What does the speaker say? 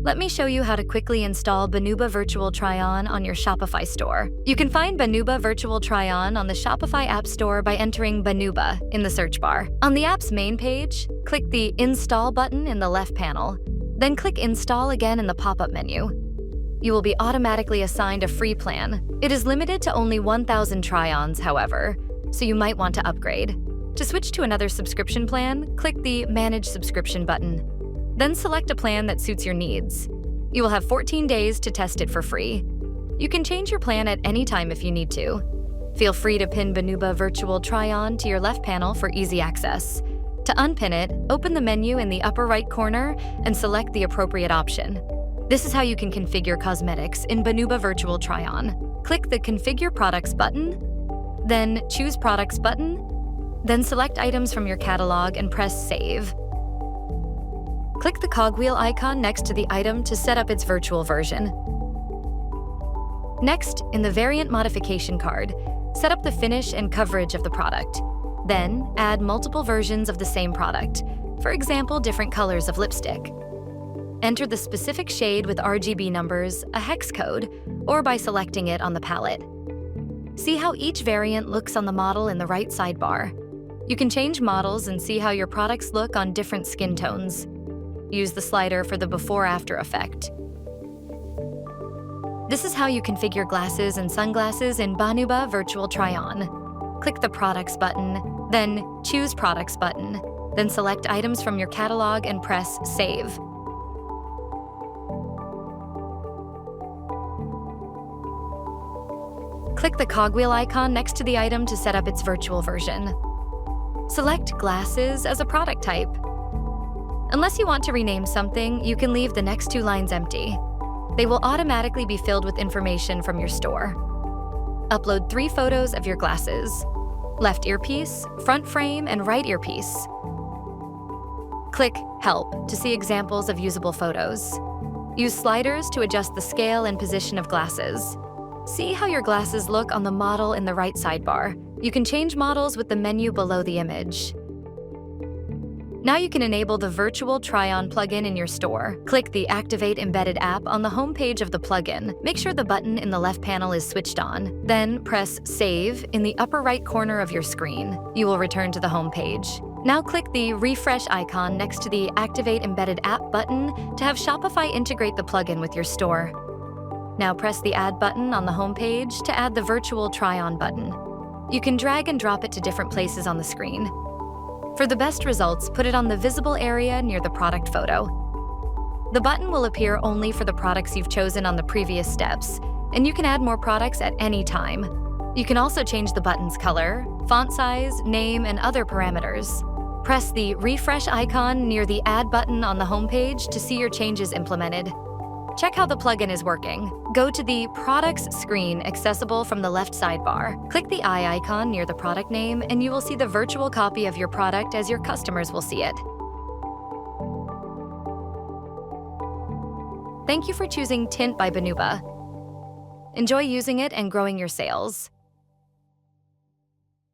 Let me show you how to quickly install Banuba Virtual Try-On on your Shopify store. You can find Banuba Virtual Try-On on the Shopify App Store by entering Banuba in the search bar. On the app's main page, click the Install button in the left panel, then click Install again in the pop-up menu. You will be automatically assigned a free plan. It is limited to only 1,000 try-ons, however, so you might want to upgrade. To switch to another subscription plan, click the Manage Subscription button. Then select a plan that suits your needs. You will have 14 days to test it for free. You can change your plan at any time if you need to. Feel free to pin Banuba Virtual Try-On to your left panel for easy access. To unpin it, open the menu in the upper right corner and select the appropriate option. This is how you can configure cosmetics in Banuba Virtual Try-On. Click the Configure Products button, then Choose Products button, then select items from your catalog and press Save. Click the cogwheel icon next to the item to set up its virtual version. Next, in the Variant Modification card, set up the finish and coverage of the product. Then, add multiple versions of the same product, for example, different colors of lipstick. Enter the specific shade with RGB numbers, a hex code, or by selecting it on the palette. See how each variant looks on the model in the right sidebar. You can change models and see how your products look on different skin tones. Use the slider for the before-after effect. This is how you configure glasses and sunglasses in Banuba Virtual Try-On. Click the Products button, then Choose Products button, then select items from your catalog and press Save. Click the cogwheel icon next to the item to set up its virtual version. Select Glasses as a product type. Unless you want to rename something, you can leave the next 2 lines empty. They will automatically be filled with information from your store. Upload 3 photos of your glasses: left earpiece, front frame, and right earpiece. Click Help to see examples of usable photos. Use sliders to adjust the scale and position of glasses. See how your glasses look on the model in the right sidebar. You can change models with the menu below the image. Now you can enable the Virtual Try-On plugin in your store. Click the Activate Embedded App on the home page of the plugin. Make sure the button in the left panel is switched on. Then press Save in the upper right corner of your screen. You will return to the home page. Now click the Refresh icon next to the Activate Embedded App button to have Shopify integrate the plugin with your store. Now press the Add button on the home page to add the Virtual Try-On button. You can drag and drop it to different places on the screen. For the best results, put it on the visible area near the product photo. The button will appear only for the products you've chosen on the previous steps, and you can add more products at any time. You can also change the button's color, font size, name, and other parameters. Press the Refresh icon near the Add button on the homepage to see your changes implemented. Check how the plugin is working. Go to the Products screen accessible from the left sidebar. Click the eye icon near the product name, and you will see the virtual copy of your product as your customers will see it. Thank you for choosing Tint by Banuba. Enjoy using it and growing your sales.